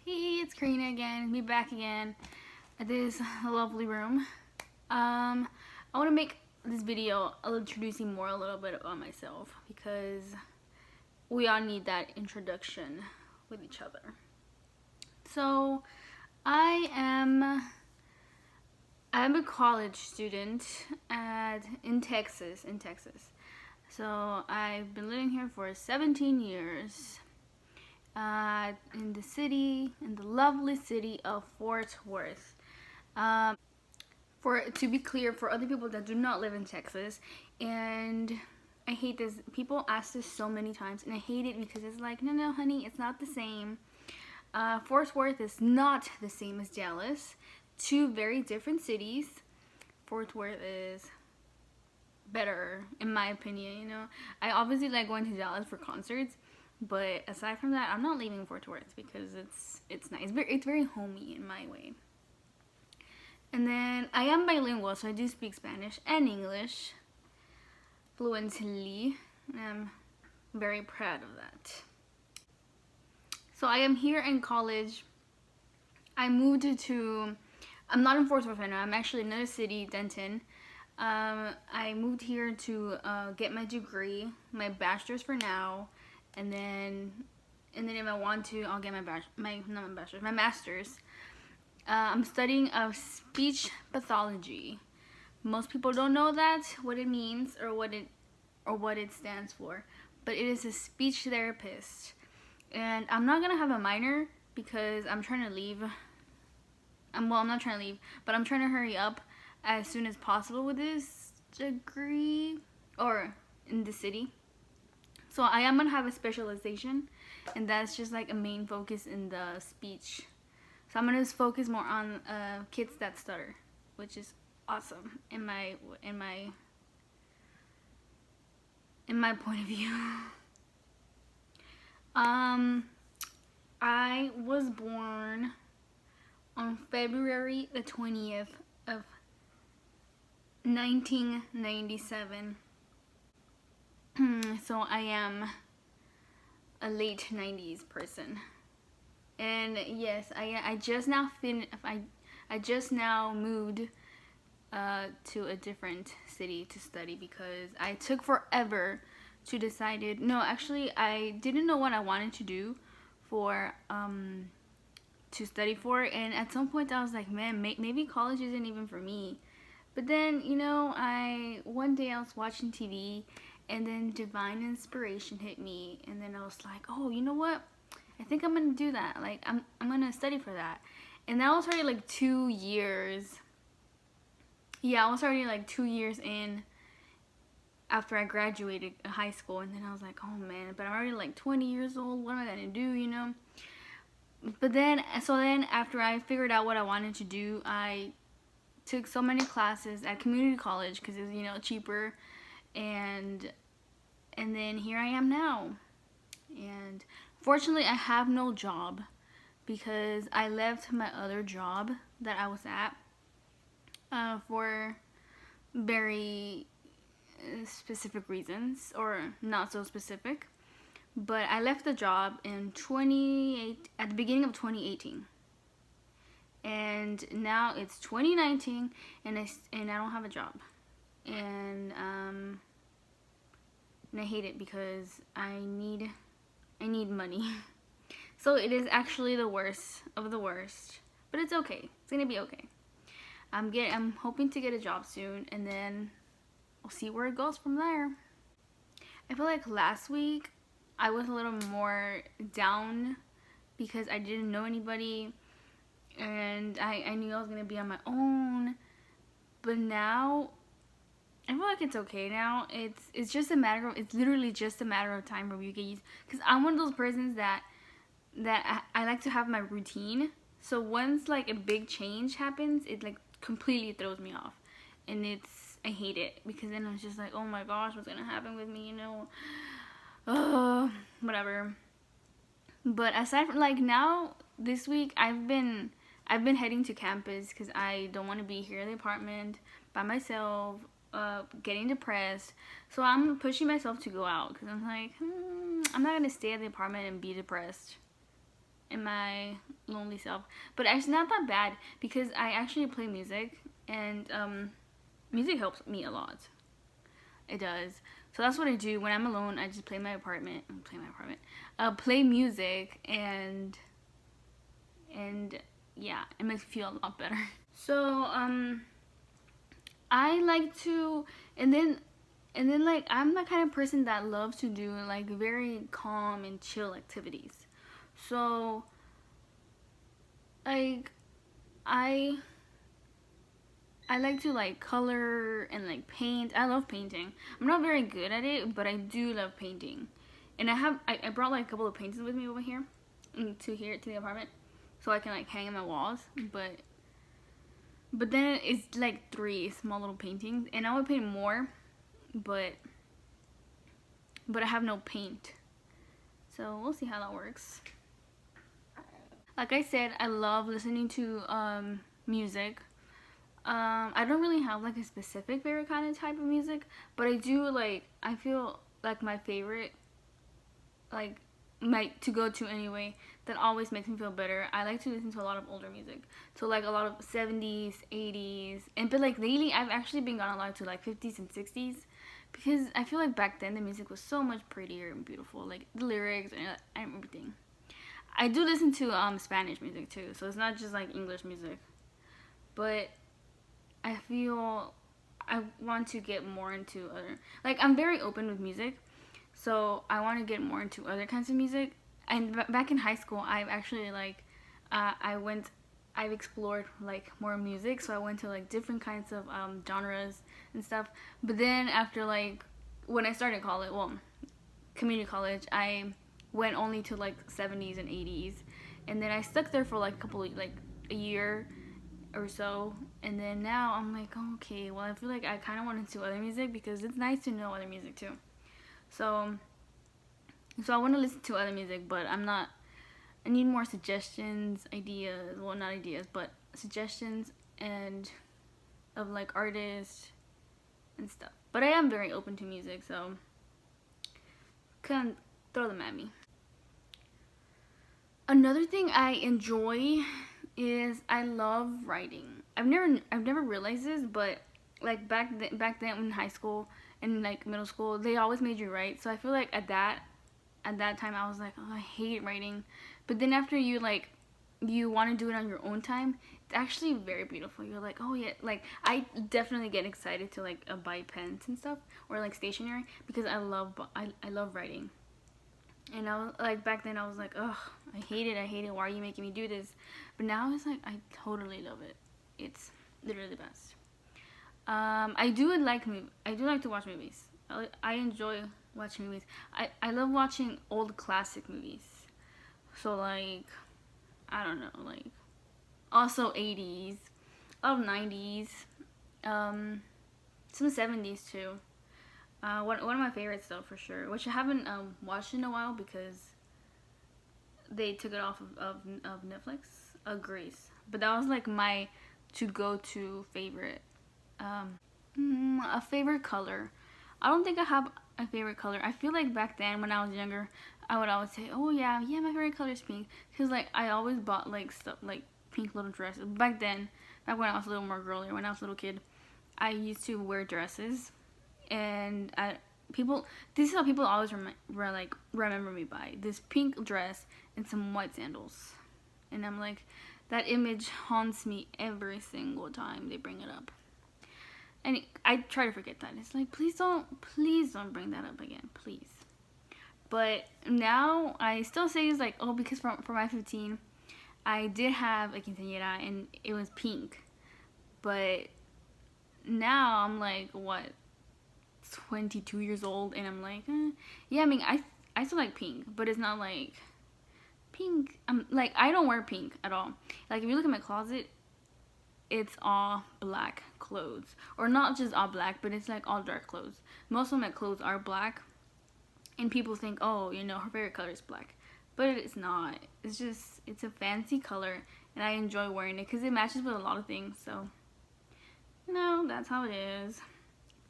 Hey, it's Karina again. Me back again at this lovely room. I want to make this video introducing a little bit about myself because we all need that introduction with each other. So, I'm a college student in Texas. So I've been living here for 17 years. In the lovely city of Fort Worth. To be clear, for other people that do not live in Texas, and I hate this. People ask this so many times, and I hate it because it's like, no, honey, it's not the same. Fort Worth is not the same as Dallas. Two very different cities. Fort Worth is better, in my opinion. I obviously like going to Dallas for concerts. But aside from that, I'm not leaving Fort Worth because it's nice. It's very homey in my way. And then I am bilingual, so I do speak Spanish and English fluently. And I'm very proud of that. So I am here in college. I'm not in Fort Worth right now. I'm actually in another city, Denton. I moved here to get my degree, my bachelor's for now. And then if I want to, I'll get my master's. I'm studying speech pathology. Most people don't know what it means or what it stands for, but it is a speech therapist. And I'm not gonna have a minor because I'm trying to leave. I'm not trying to leave, but I'm trying to hurry up as soon as possible with this degree or in the city. So I am gonna have a specialization, and that's just like a main focus in the speech. So I'm gonna focus more on kids that stutter, which is awesome in my point of view. I was born on February the 20th of 1997. So I am a late 90s person. And yes, I just now moved to a different city to study because I took forever to decide it. No, actually I didn't know what I wanted to do for to study for, and at some point I was like, man, maybe college isn't even for me. But then, one day I was watching TV, and then divine inspiration hit me, and then I was like, oh, you know what? I think I'm gonna do that. Like, I'm gonna study for that. And that was already like 2 years. Yeah, I was already like 2 years in after I graduated high school, and then I was like, oh man, but I'm already like 20 years old. What am I gonna do? But then after I figured out what I wanted to do, I took so many classes at community college because it was cheaper, and then here I am now. And fortunately I have no job because I left my other job that I was at for very specific reasons, or not so specific. But I left the job at the beginning of 2018. And now it's 2019, and I don't have a job, and I hate it because I need money. So it is actually the worst of the worst, but it's okay. It's gonna be okay. I'm hoping to get a job soon, and then we'll see where it goes from there. I feel like last week I was a little more down because I didn't know anybody, and I knew I was gonna be on my own. But now I feel like it's okay now. It's literally just a matter of time where you get used. Because I'm one of those persons that I like to have my routine. So once like a big change happens, it like completely throws me off, and I hate it because then it's just like, oh my gosh, what's gonna happen with me? Whatever. But aside from like now, this week I've been heading to campus because I don't want to be here in the apartment by myself, getting depressed. So I'm pushing myself to go out because I'm like, I'm not gonna stay at the apartment and be depressed. in my lonely self. But it's not that bad because I actually play music, and music helps me a lot. It does. So that's what I do when I'm alone. I just play music, and yeah, it makes me feel a lot better. So I like to, and then like I'm the kind of person that loves to do like very calm and chill activities. So like I I like to like color and like paint. I love painting. I'm not very good at it, but I do love painting. And I brought like a couple of paintings with me over here, to the apartment, so I can like hang in my walls. But then it's like three small little paintings, and I would paint more, but I have no paint. So we'll see how that works. Like I said, I love listening to music. I don't really have like a specific favorite kind of type of music, but I do like. I feel like my favorite, like my to go to anyway, that always makes me feel better. I like to listen to a lot of older music, so like a lot of 70s, 80s, and but like lately I've actually been gone a lot to like 50s and 60s, because I feel like back then the music was so much prettier and beautiful, like the lyrics and everything. I do listen to Spanish music too, so it's not just like English music, but I feel I want to get more into other, like I'm very open with music, so I want to get more into other kinds of music. And back in high school, I've actually like I went I've explored like more music, so I went to like different kinds of genres and stuff. But then after like when I started college, well, community college, I went only to like 70s and 80s, and then I stuck there for like like a year or so, and then now I'm like, oh, okay, well I feel like I kind of want to do other music because it's nice to know other music too. So I want to listen to other music, but I'm not. I need more suggestions, ideas. Well, not ideas, but suggestions and of like artists and stuff. But I am very open to music, so can throw them at me. Another thing I enjoy is I love writing. I've never realized this, but like back then in high school and like middle school, they always made you write. So I feel like at that time I was like, oh, I hate writing. But then after you want to do it on your own time, it's actually very beautiful. You're like, oh yeah, like I definitely get excited to like buy pens and stuff or like stationery because I love writing. And I was like, back then I was like, ugh, I hate it. Why are you making me do this? But now it's like I totally love it. It's literally the best. I do like to watch movies. I enjoy watching movies. I love watching old classic movies. So like I don't know, like also 80s, a lot of 90s, some 70s too. One of my favorites though for sure, which I haven't watched in a while because they took it off of Netflix. Grease, but that was like my to go to favorite. A favorite color. I don't think I have a favorite color. I feel like back then when I was younger, I would always say, "Oh yeah, my favorite color is pink," because like I always bought like stuff like pink little dresses. Back when I was a little more girly, when I was a little kid, I used to wear dresses, and people. This is how people always remember me by this pink dress and some white sandals, and I'm like, that image haunts me every single time they bring it up. And I try to forget that. It's like, please don't bring that up again, please. But now I still say it's like, oh, because for my 15, I did have a quinceañera and it was pink. But now I'm like, what, 22 years old, and I'm like, yeah, I mean, I still like pink, but it's not like pink. I'm like, I don't wear pink at all. Like, if you look at my closet, it's all black clothes, or not just all black, but it's like all dark clothes. Most of my clothes are black, and people think, oh, her favorite color is black, but it's not. It's a fancy color, and I enjoy wearing it because it matches with a lot of things. So that's how it is.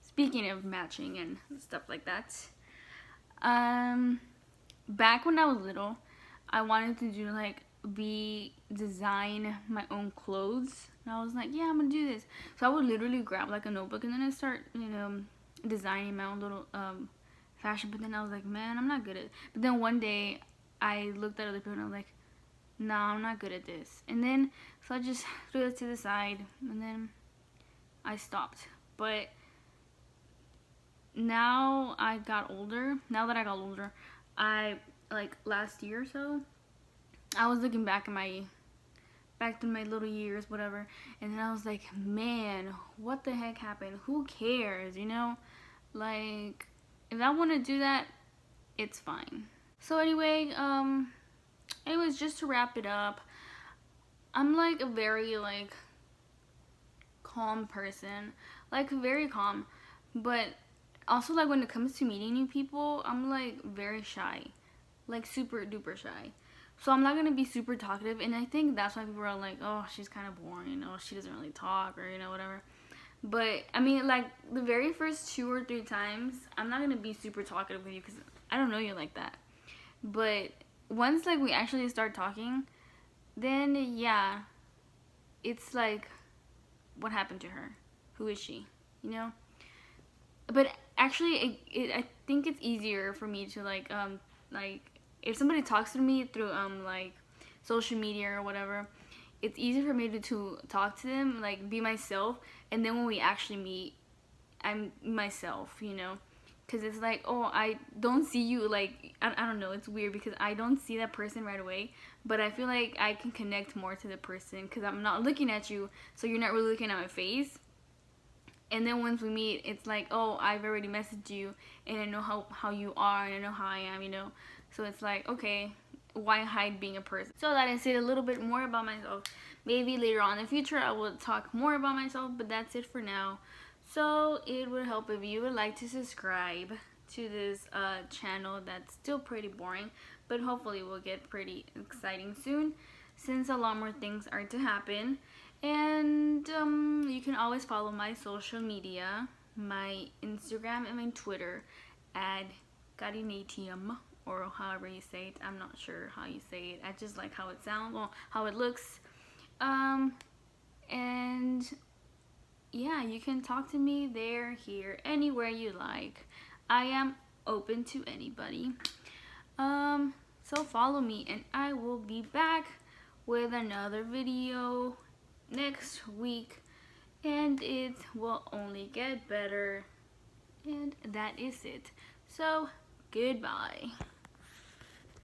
Speaking of matching and stuff like that, back when I was little, I wanted to do like design my own clothes. And I was like, yeah, I'm gonna do this. So I would literally grab like a notebook and then I start, designing my own little fashion. But then I was like, man, I'm not good at it. But then one day I looked at other people and I was like, nah, I'm not good at this. And then so I just threw it to the side and then I stopped. But now I got older. Now that I got older, I like last year or so, I was looking back to my little years, whatever, and then I was like, man, what the heck happened? Who cares, Like, if I want to do that, it's fine. So anyway, anyways, just to wrap it up, I'm like a very like calm person, like very calm, but also like when it comes to meeting new people, I'm like very shy, like super duper shy. So I'm not gonna be super talkative, and I think that's why people are like, oh, she's kind of boring, she doesn't really talk, or whatever. But I mean, like the very first 2 or 3 times, I'm not gonna be super talkative with you because I don't know you like that. But once like we actually start talking, then yeah, it's like, what happened to her? Who is she? But actually, I think it's easier for me to like if somebody talks to me through like social media or whatever, it's easier for me to talk to them, like be myself, and then when we actually meet, I'm myself, because it's like, oh, I don't see you, like I don't know, it's weird because I don't see that person right away, but I feel like I can connect more to the person because I'm not looking at you, so you're not really looking at my face. And then once we meet, it's like, oh, I've already messaged you, and I know how you are, and I know how I am, So it's like, okay, why hide being a person? So that I said a little bit more about myself. Maybe later on in the future, I will talk more about myself, but that's it for now. So it would help if you would like to subscribe to this channel that's still pretty boring, but hopefully will get pretty exciting soon, since a lot more things are to happen. And you can always follow my social media, my Instagram and my Twitter at Carinatium, or however you say it. I'm not sure how you say it. I just like how it sounds, or how it looks. And yeah, you can talk to me there, here, anywhere you like. I am open to anybody. So follow me, and I will be back with another video next week, and it will only get better, and that is it. So goodbye.